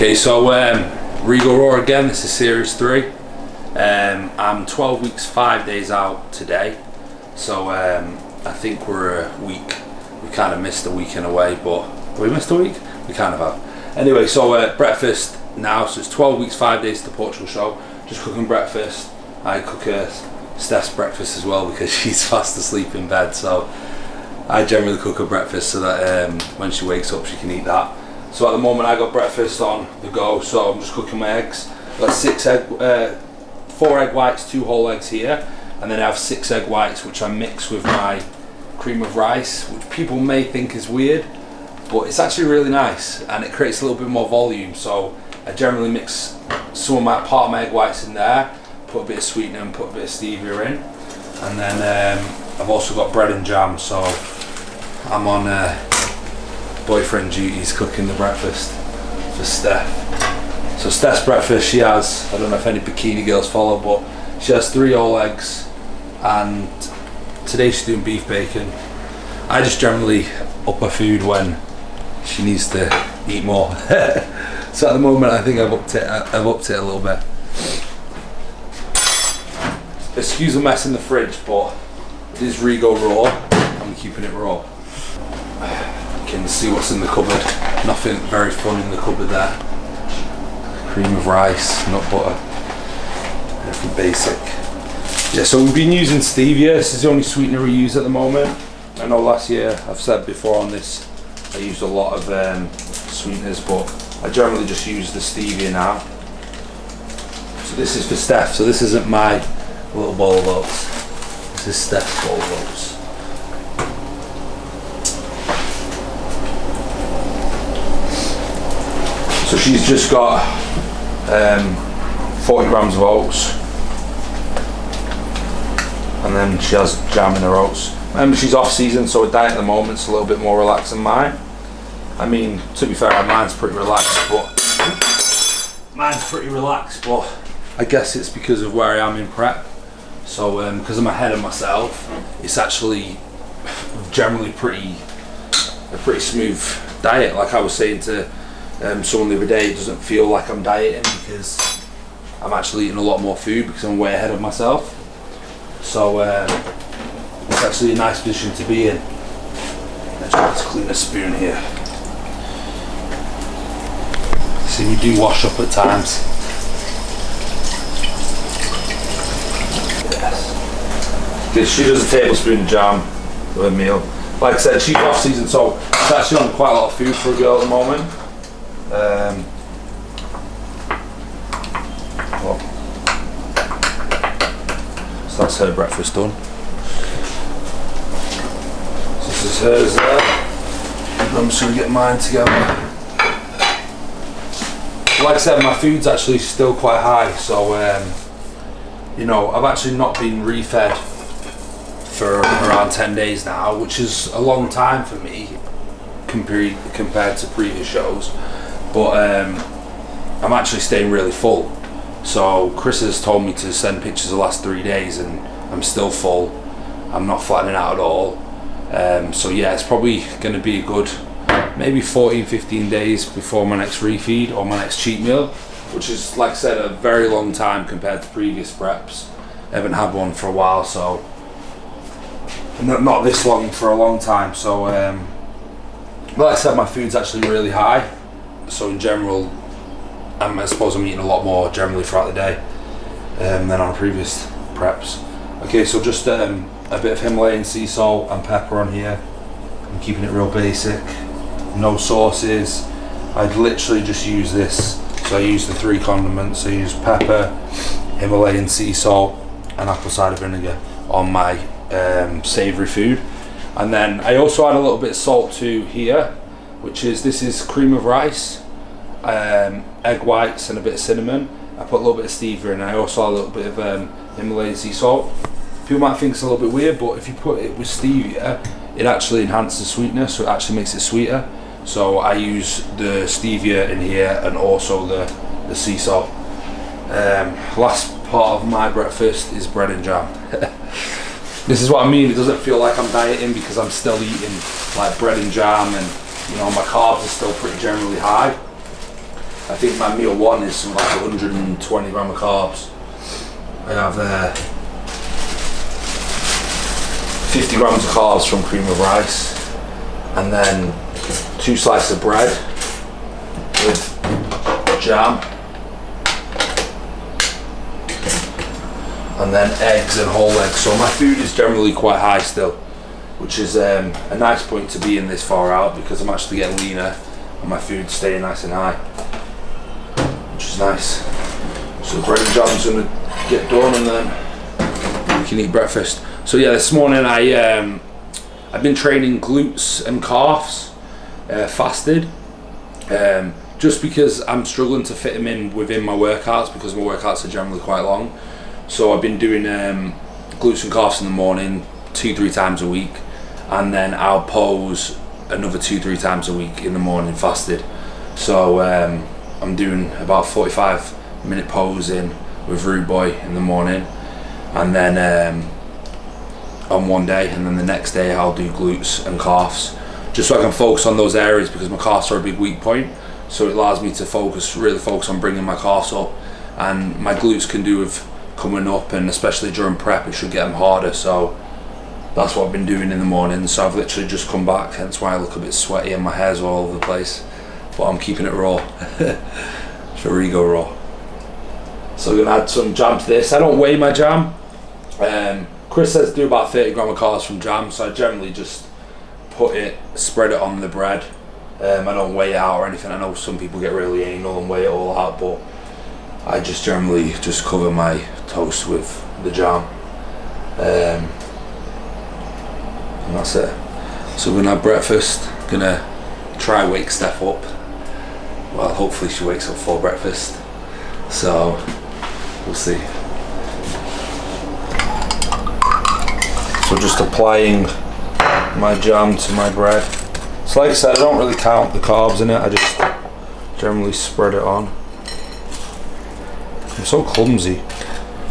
Okay, so REGO RAW again, this is series 3. I'm 12 weeks, 5 days out today. So I think we're a week. We kind of missed a week in a way, but we missed a week? We kind of have. Anyway, so breakfast now, so it's 12 weeks, 5 days to the Portugal show. Just cooking breakfast. I cook Steph's breakfast as well because she's fast asleep in bed. So I generally cook her breakfast so that when she wakes up she can eat that. So at the moment I got breakfast on the go, so I'm just cooking my eggs. I've got 4 egg whites, 2 whole eggs here, and then I have 6 egg whites which I mix with my cream of rice, which people may think is weird, but it's actually really nice and it creates a little bit more volume. So I generally mix part of my egg whites in there, put a bit of sweetener and put a bit of stevia in, and then I've also got bread and jam, so I'm on boyfriend duties cooking the breakfast for Steph. So Steph's breakfast, she has, I don't know if any bikini girls follow, but she has 3 whole eggs, and today she's doing beef bacon. I just generally up her food when she needs to eat more. So at the moment I think I've upped it a little bit. Excuse the mess in the fridge, but it is REGO RAW. I'm keeping it raw. You can see what's in the cupboard. Nothing very fun in the cupboard there. Cream of rice, nut butter, everything basic. Yeah, so we've been using stevia. This is the only sweetener we use at the moment. I know last year, I've said before on this, I used a lot of sweeteners, but I generally just use the stevia now. So this is for Steph, so this isn't my little bowl of oats. This is Steph's bowl of oats. So she's just got 40 grams of oats, and then she has jam in her oats. Remember, she's off season, so her diet at the moment is a little bit more relaxed than mine. I mean, to be fair, mine's pretty relaxed, but I guess it's because of where I am in prep. So because I'm ahead of myself, it's actually generally a pretty smooth diet. Like I was saying to someone the other day, it doesn't feel like I'm dieting because I'm actually eating a lot more food because I'm way ahead of myself. So it's actually a nice position to be in. Let's clean a spoon here. See, we do wash up at times. Yes. Because she does a tablespoon of jam with a meal. Like I said, she's off season, so it's actually on quite a lot of food for a girl at the moment. So that's her breakfast done. So this is hers there. I'm just going to get mine together. Like I said, my food's actually still quite high, so you know, I've actually not been refed for around 10 days now, which is a long time for me compared to previous shows. But I'm actually staying really full. So Chris has told me to send pictures the last 3 days and I'm still full. I'm not flattening out at all. So yeah, it's probably going to be a good maybe 14-15 days before my next refeed or my next cheat meal, which is, like I said, a very long time compared to previous preps. I haven't had one for a while, so not this long for a long time. So like I said, my food's actually really high. So in general, I suppose I'm eating a lot more generally throughout the day than on previous preps. Okay, so just a bit of Himalayan sea salt and pepper on here. I'm keeping it real basic. No sauces. I'd literally just use this. So I use the 3 condiments. I use pepper, Himalayan sea salt, and apple cider vinegar on my savoury food. And then I also add a little bit of salt to here, which is, this is cream of rice, egg whites and a bit of cinnamon. I put a little bit of stevia in, and I also add a little bit of Himalayan sea salt. People might think it's a little bit weird, but if you put it with stevia, it actually enhances sweetness, so it actually makes it sweeter. So I use the stevia in here and also the sea salt. Last part of my breakfast is bread and jam. This is what I mean, it doesn't feel like I'm dieting because I'm still eating like bread and jam, and you know, my carbs are still pretty generally high. I think my meal one is something like 120 gram of carbs. I have 50 grams of carbs from cream of rice, and then 2 slices of bread with jam, and then eggs and whole eggs. So my food is generally quite high still, which is a nice point to be in this far out, because I'm actually getting leaner and my food's staying nice and high, which is nice. So the bread and jam's gonna get done, and then we can eat breakfast. So yeah, this morning I've been training glutes and calves, fasted, just because I'm struggling to fit them in within my workouts, because my workouts are generally quite long. So I've been doing glutes and calves in the morning 2-3 times a week, and then I'll pose another 2-3 times a week in the morning fasted. So I'm doing about 45-minute posing with Rude Boy in the morning, and then on one day, and then the next day I'll do glutes and calves, just so I can focus on those areas, because my calves are a big weak point. So it allows me to really focus on bringing my calves up, and my glutes can do with coming up, and especially during prep it should get them harder. So that's what I've been doing in the morning. So I've literally just come back, hence why I look a bit sweaty and my hair's all over the place, but I'm keeping it raw. It's REGO RAW. So we're gonna add some jam to this. I don't weigh my jam. Chris says do about 30 gram of carbs from jam, so I generally just spread it on the bread. I don't weigh it out or anything. I know some people get really anal and weigh it all out, but I just generally just cover my toast with the jam. And that's it. So we're gonna have breakfast. Gonna try wake Steph up. Well, hopefully she wakes up for breakfast. So we'll see. So just applying my jam to my bread. So like I said, I don't really count the carbs in it. I just generally spread it on. I'm so clumsy.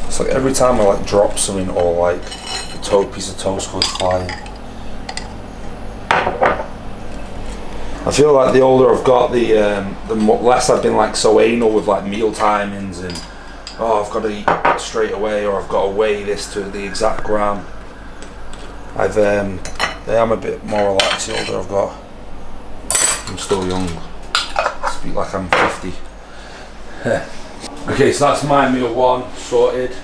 It's like every time I like drop something, or like a piece of toast goes flying. I feel like the older I've got, the less I've been like so anal with like meal timings and I've got to eat straight away, or I've got to weigh this to the exact gram. I am a bit more relaxed the older I've got. I'm still young. I speak like I'm 50. Okay, so that's my meal one sorted,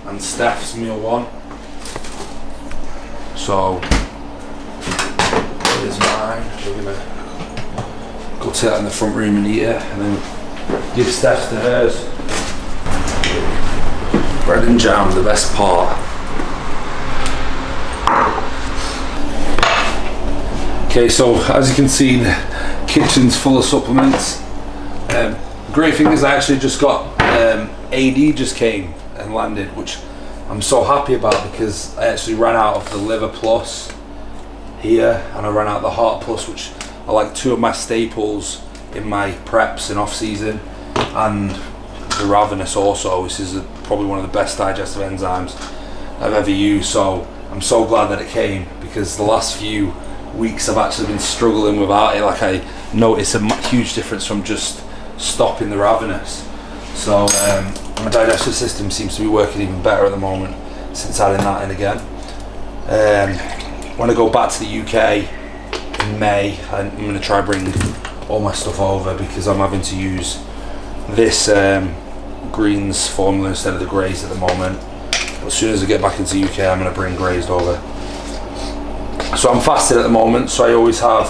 and Steph's meal one. So here's mine. We're gonna go take that in the front room and eat it, and then give Steph's to hers. Bread and jam, the best part. Okay, so as you can see, the kitchen's full of supplements. Great thing is I actually just got AD just came and landed, which I'm so happy about, because I actually ran out of the Liver Plus here, and I ran out of the Heart Plus, which are like two of my staples in my preps and off season, and the Ravenous also, which is probably one of the best digestive enzymes I've ever used. So I'm so glad that it came, because the last few weeks I've actually been struggling without it. Like, I notice a huge difference from just stopping the Ravenous. So my digestive system seems to be working even better at the moment since adding that in again. When I go back to the UK in May, I'm going to try bring all my stuff over, because I'm having to use this greens formula instead of the greys at the moment. But as soon as I get back into the UK, I'm going to bring greys over. So I'm fasted at the moment, so I always have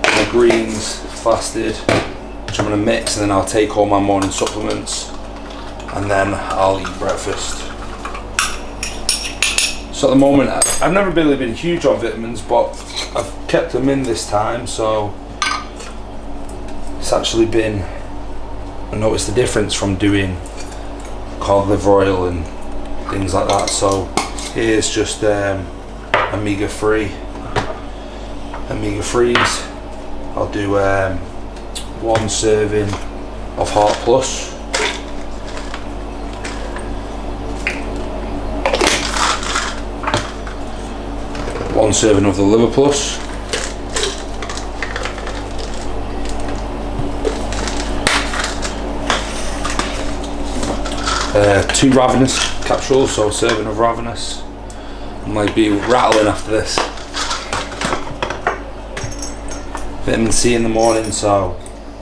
my greens fasted, which I'm going to mix, and then I'll take all my morning supplements, and then I'll eat breakfast. So at the moment, I've never really been huge on vitamins, but I've kept them in this time, so it's actually been, I noticed the difference from doing cod liver oil and things like that. So here's just omega-3s. I'll do 1 serving of Heart Plus, one serving of the Liver Plus, 2 Ravenous capsules, so a serving of Ravenous. I might be rattling after this. Vitamin C in the morning, so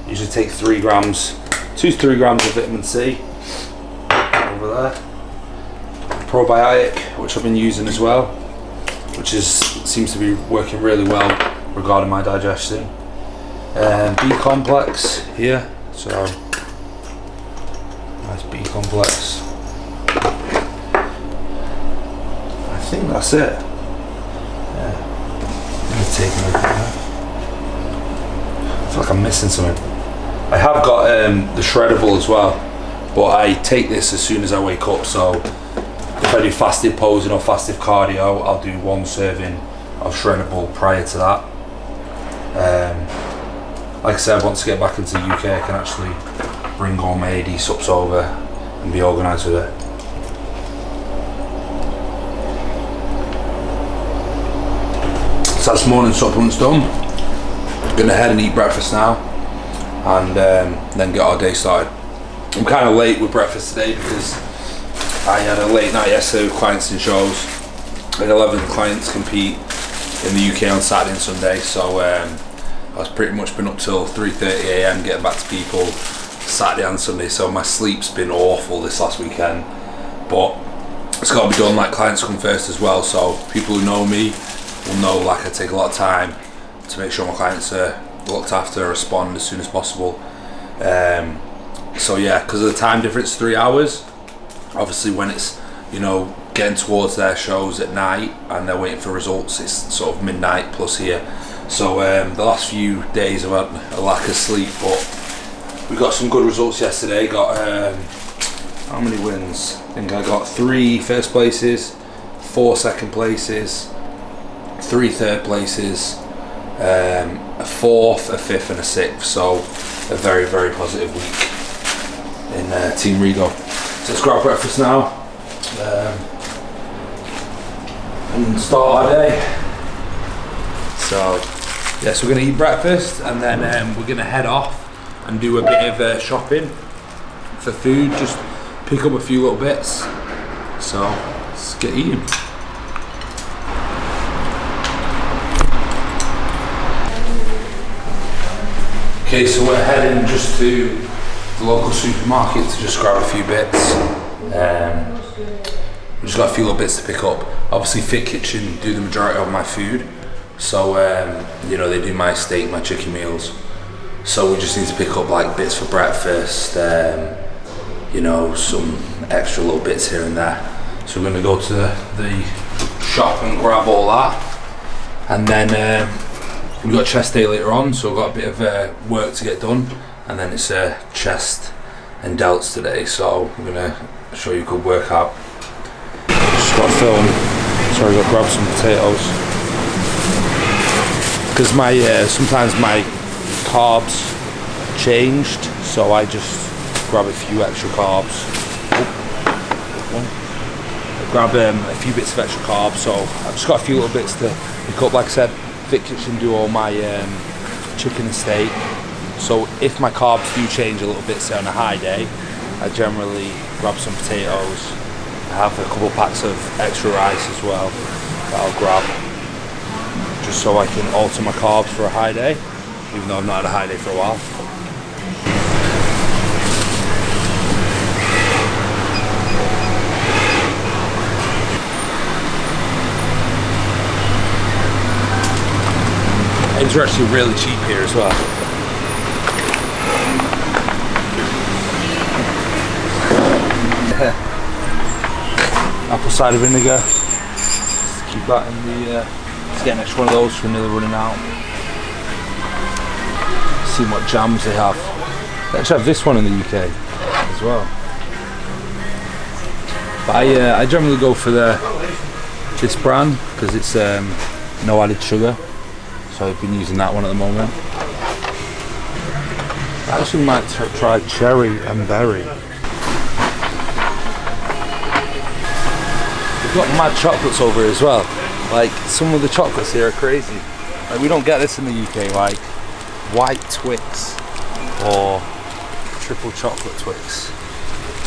usually take 3 grams, 2 to 3 grams of vitamin C over there. Probiotic, which I've been using as well, which seems to be working really well regarding my digestion. B complex here, so nice B complex. I think that's it. Yeah. Let me take a look at that. I feel like I'm missing something. I have got the shreddable as well, but I take this as soon as I wake up, so if I do fasted posing or fasted cardio, I'll do 1 serving of shreddable prior to that. Like I said, once I get back into the UK, I can actually bring all my AD subs over and be organised with it. So that's morning supplements done. Gonna head and eat breakfast now, and then get our day started. I'm kind of late with breakfast today because I had a late night yesterday with clients and shows. I had 11 clients compete in the UK on Saturday and Sunday, so I was pretty much been up till 3:30 AM getting back to people Saturday and Sunday, so my sleep's been awful this last weekend, but it's got to be done. Like, clients come first as well, so people who know me will know, like, I take a lot of time to make sure my clients are looked after, respond as soon as possible. So yeah, because of the time difference, 3 hours, obviously when it's, you know, getting towards their shows at night and they're waiting for results, it's sort of midnight plus here. So the last few days I've had a lack of sleep, but we got some good results yesterday. Got how many wins? I think I got 3 first places, 4 second places, 3 third places, a 4th, a 5th and a 6th, so a very, very positive week in Team REGO. So let's grab breakfast now and start our day. So yes, we're going to eat breakfast and then we're going to head off and do a bit of shopping for food, just pick up a few little bits. So let's get eating. Okay, so we're heading just to the local supermarket to just grab a few bits. We've just got a few little bits to pick up. Obviously Fit Kitchen do the majority of my food, so you know, they do my steak, my chicken meals, so we just need to pick up like bits for breakfast, you know, some extra little bits here and there. So we're going to go to the shop and grab all that, and then we've got chest day later on, so we've got a bit of work to get done, and then it's chest and delts today, so I'm going to show you a good workout. Just got to film, sorry, I've got to grab some potatoes, because my sometimes my carbs changed, so I just grab a few extra carbs. Grab a few bits of extra carbs, so I've just got a few little bits to pick up. Like I said, Fit Kitchen do all my chicken and steak, so if my carbs do change a little bit, say on a high day, I generally grab some potatoes. I have a couple packs of extra rice as well that I'll grab, just so I can alter my carbs for a high day, even though I've not had a high day for a while. Eggs are actually really cheap here as well. Apple cider vinegar. Just keep that in the. Let's get an extra one of those, we're nearly running out. See what jams they have. They actually have this one in the UK as well. But I generally go for this brand because it's no added sugar. So I've been using that one at the moment. I actually might try cherry and berry. We've got mad chocolates over here as well. Like, some of the chocolates here are crazy. Like, we don't get this in the UK, like white Twix or triple chocolate Twix.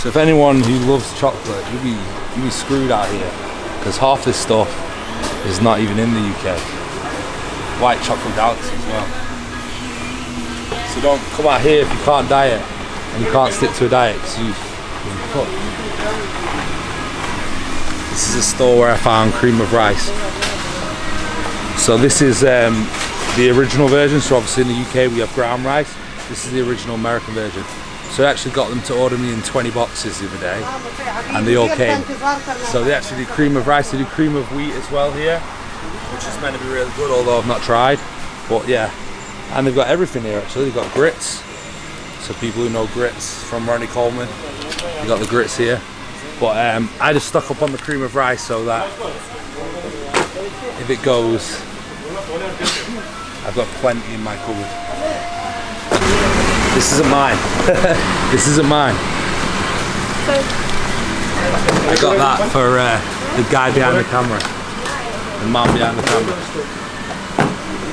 So if anyone who loves chocolate, you'll be screwed out here, because half this stuff is not even in the UK. White chocolate galaxy as well. So don't come out here if you can't diet and you can't stick to a diet, because you're fucked. This is a store where I found cream of rice. So this is the original version. So obviously in the UK we have ground rice. This is the original American version. So I actually got them to order me in 20 boxes the other day, and they all came. So they actually do cream of rice, they do cream of wheat as well here, which is meant to be really good, although I've not tried. But yeah, and they've got everything here actually. They've got grits. So people who know grits from Ronnie Coleman, you got the grits here. But I just stock up on the cream of rice so that if it goes, I've got plenty in my cupboard. This isn't mine. This isn't mine. I got that for the guy behind the camera, the man behind the camera.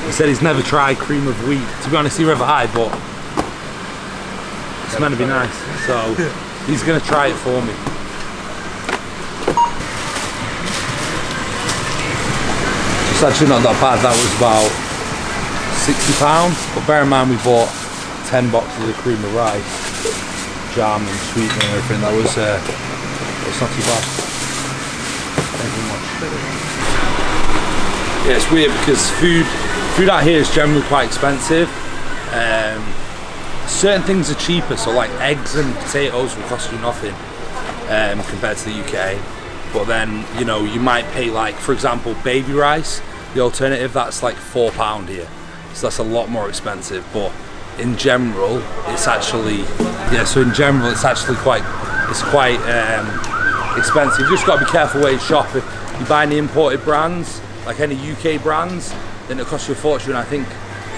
He said he's never tried cream of wheat. To be honest, he never had, but it's meant to be nice. So he's going to try it for me. It's actually not that bad. That was about £60. But bear in mind we bought 10 boxes of cream of rice, jam and sweetener and everything. That was it's not too bad. Thank you much. Yeah, it's weird because food out here is generally quite expensive. Certain things are cheaper, so like eggs and potatoes will cost you nothing compared to the UK. But then, you know, you might pay, like, for example, baby rice, the alternative, that's like £4 here. So that's a lot more expensive. But in general, it's actually, yeah, so in general, it's actually quite expensive. You just got to be careful where you shop. If you buy any imported brands, like any UK brands, then it'll cost you a fortune. I think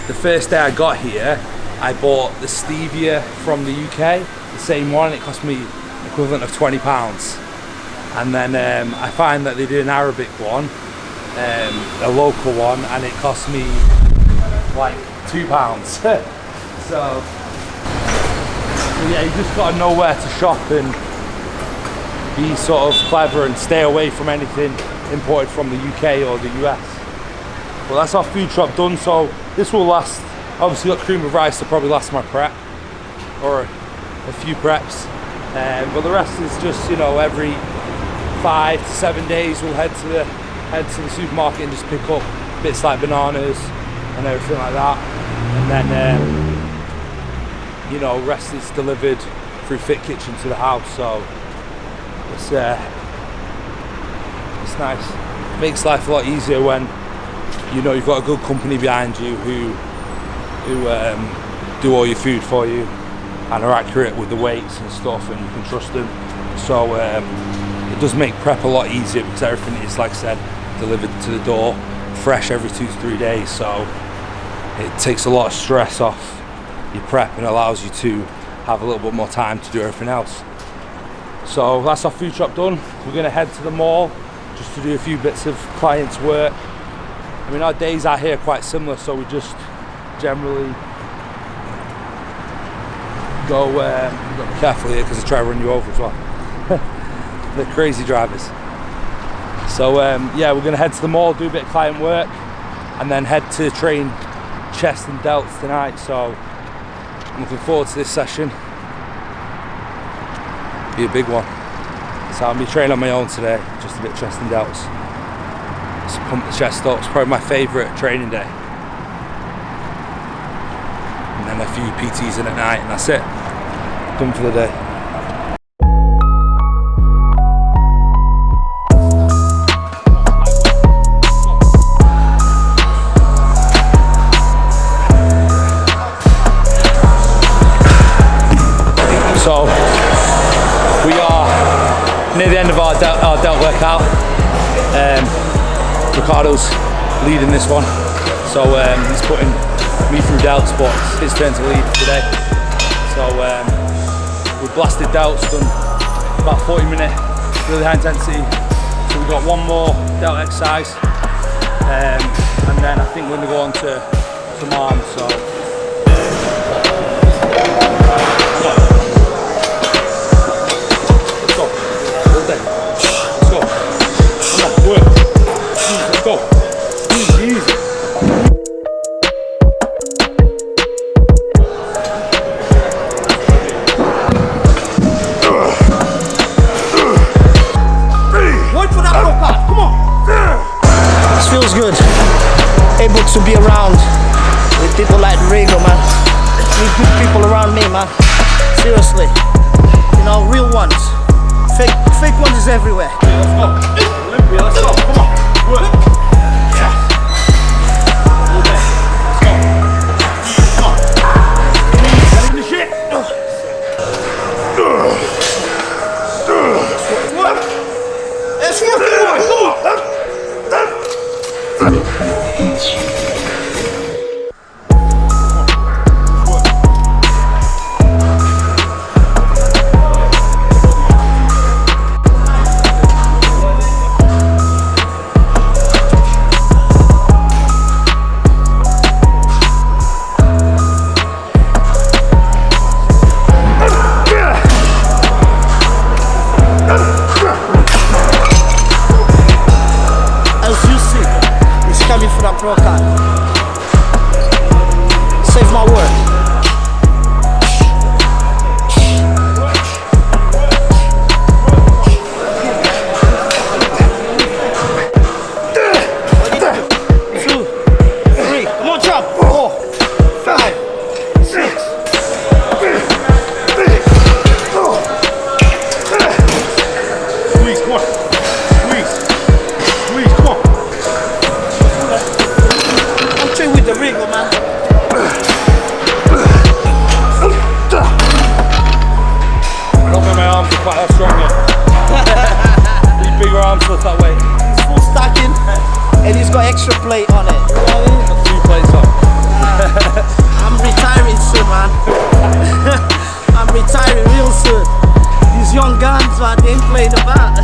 the first day I got here, I bought the stevia from the UK, the same one, and it cost me equivalent of £20. And then I find that they did an Arabic one, a local one, and it cost me like £2. So yeah, you just got to know where to shop and be sort of clever and stay away from anything imported from the UK or the US. Well, that's our food shop done, so this will last. Obviously got cream of rice to probably last my prep, or a few preps, but the rest is just, you know, every 5 to 7 days we'll head to the supermarket and just pick up bits like bananas and everything like that, and then you know, rest is delivered through Fit Kitchen to the house. So it's nice. It makes life a lot easier when you know you've got a good company behind you who do all your food for you and are accurate with the weights and stuff, and you can trust them. So it does make prep a lot easier because everything is, like I said, delivered to the door fresh every 2 to 3 days. So it takes a lot of stress off your prep and allows you to have a little bit more time to do everything else. So that's our food shop done. We're going to head to the mall just to do a few bits of clients' work. I mean, our days out here are quite similar, so we just generally go, you've got to be careful here because they try to run you over as well. They're crazy drivers. So yeah, we're going to head to the mall, do a bit of client work, and then head to train chest and delts tonight. So I'm looking forward to this session. Be a big one. So I'll be training on my own today, just a bit of chest and delts. Just pump the chest up. It's probably my favourite training day. And then a few PTs in at night, and that's it. Done for the day. So we are near the end of our delt workout. Ricardo's leading this one, so he's putting me through delts, but it's his turn to lead today. So we blasted delts, done about 40-minute really high intensity. So we've got one more delt exercise, and then I think we're going to go on to some arms. So good people around me, man. Seriously. You know, real ones. Fake ones is everywhere. Let's go. Olympia, let's go. Come on. Work. Yeah. All day. Let's go. Come on. Get in the shit. Let's go. Pro card. Save my word. Two, three. Come on, chop. 4, 5, 6. Squeeze, come on. Squeeze, come on. With the REGO, man. I don't think my arms are quite that strong yet. These bigger arms lift that weight. It's full stacking and he's got extra plate on it. You know what I mean? Got 2 plates on. I'm retiring soon, man. I'm retiring real soon. These young guns, man, they ain't playing about.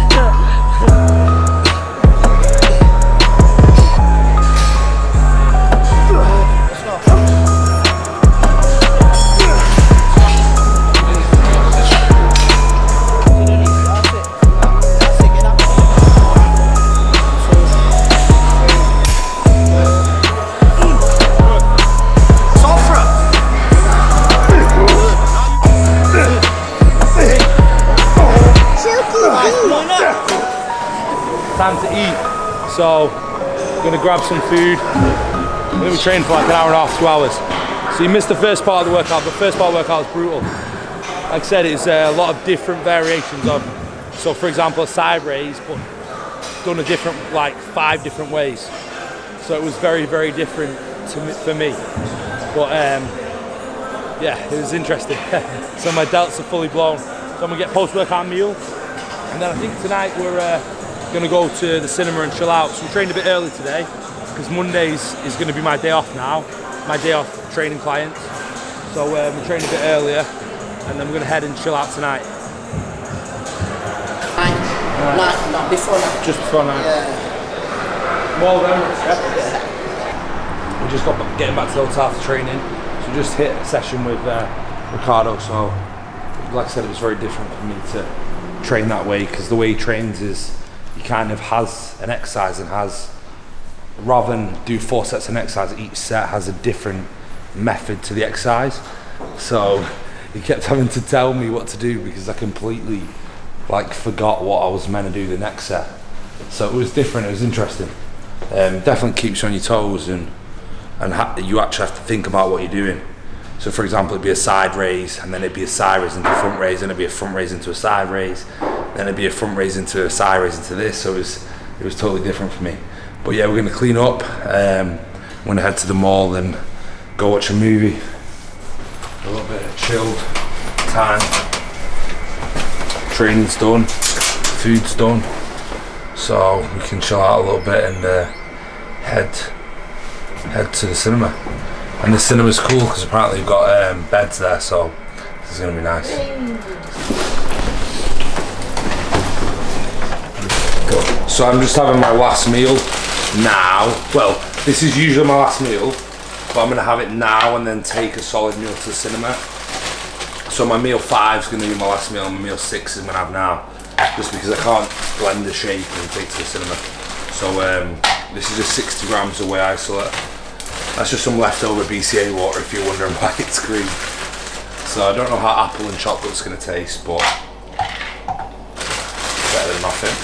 Time to eat, so I'm gonna grab some food. I'm gonna be training for like an hour and a half, 2 hours. So you missed the first part of the workout. The first part of the workout was brutal. Like I said, it's a lot of different variations of, so for example, a side raise, but done a different, like 5 different ways. So it was very, very different for me. But yeah, it was interesting. So my delts are fully blown. So I'm gonna get post-workout meal. And then I think tonight we're gonna go to the cinema and chill out. So we trained a bit early today because Mondays is gonna be my day off now. My day off training clients. So we trained a bit earlier and then we're gonna head and chill out tonight. Not before night. Just before night. Yeah. More than we just got getting back to the hotel after training. So we just hit a session with Ricardo. So like I said, it was very different for me to train that way because the way he trains is he kind of has an exercise and has, rather than do 4 sets of exercise, each set has a different method to the exercise. So he kept having to tell me what to do because I completely like forgot what I was meant to do the next set. So it was different, it was interesting. Definitely keeps you on your toes and you actually have to think about what you're doing. So for example, it'd be a side raise and then it'd be a side raise into a front raise, and it'd be a front raise into a side raise, then it'd be a front raise into a side raise into this. So it was totally different for me. But yeah, we're gonna clean up. I'm gonna head to the mall and go watch a movie. A little bit of chilled time. Training's done, food's done. So we can chill out a little bit and head to the cinema. And the cinema's cool because apparently we've got beds there, so this is gonna be nice. So I'm just having my last meal now. Well, this is usually my last meal, but I'm gonna have it now and then take a solid meal to the cinema. So my meal 5 is gonna be my last meal, and my meal 6 is gonna have now, just because I can't blend the shake and take to the cinema. So this is just 60 grams of whey isolate. That's just some leftover BCA water if you're wondering why it's green. So I don't know how apple and chocolate's gonna taste, but better than nothing.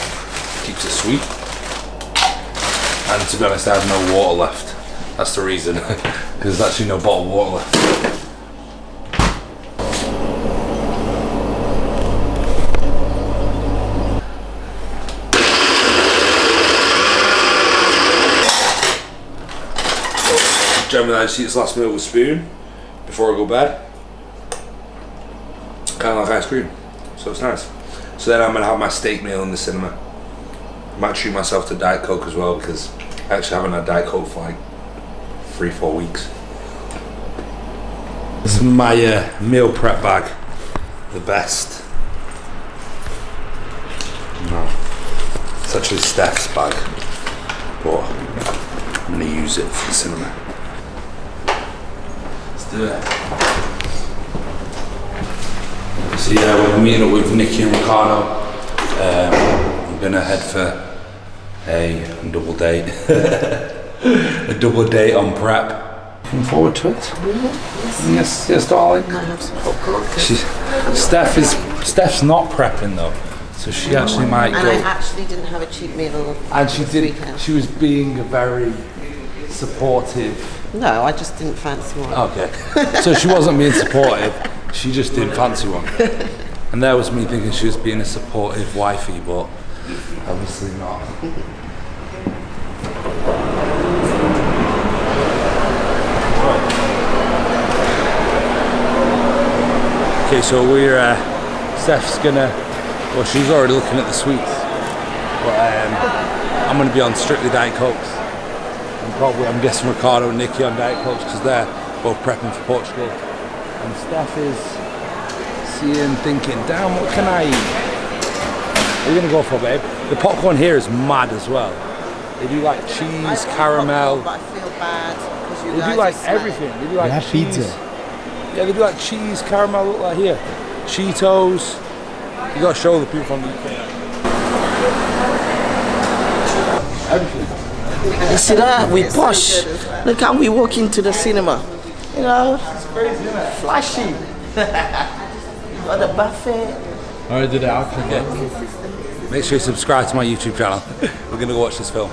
Keeps it sweet. And to be honest, I have no water left. That's the reason, because there's actually no bottled water left. generally I just eat this last meal with a spoon before I go to bed. Kind of like ice cream, so it's nice. So then I'm gonna have my steak meal in the cinema. I might treat myself to Diet Coke as well because I actually haven't had Diet Coke for like 3-4 weeks. This is my meal prep bag, the best. No, it's actually Steph's bag, but I'm gonna use it for the cinema. Let's do it. So yeah, we're meeting up with Nikki and Ricardo. I'm gonna head for a double date. A double date on prep. Looking forward to it. Yes, darling. I have some popcorn. Steph's not prepping though, so she actually might And go. I actually didn't have a cheap meal. And she this did. weekend. She was being very supportive. No, I just didn't fancy one. Okay, so she wasn't being supportive. She just didn't fancy one. And there was me thinking she was being a supportive wifey, but obviously not. Okay, so we're, Steph's gonna, well, she's already looking at the sweets, but I'm gonna be on strictly Diet Cokes. And probably, I'm guessing Ricardo and Nikki on Diet Cokes because they're both prepping for Portugal. And Steph is seeing, thinking, damn, what can I eat? What are you gonna go for, babe? The popcorn here is mad as well. They do like cheese, caramel. But I feel bad because you They guys do like are smelling. everything. They do like have cheese. pizza. Yeah, they do like cheese, caramel, look like here. Cheetos. You gotta show the people from the UK. Everything. You see that? We posh. Look how we walk into the cinema. You know, It's crazy, isn't it? flashy. Got the buffet. Alright, did the auction. Make sure you subscribe to my YouTube channel. We're gonna go watch this film.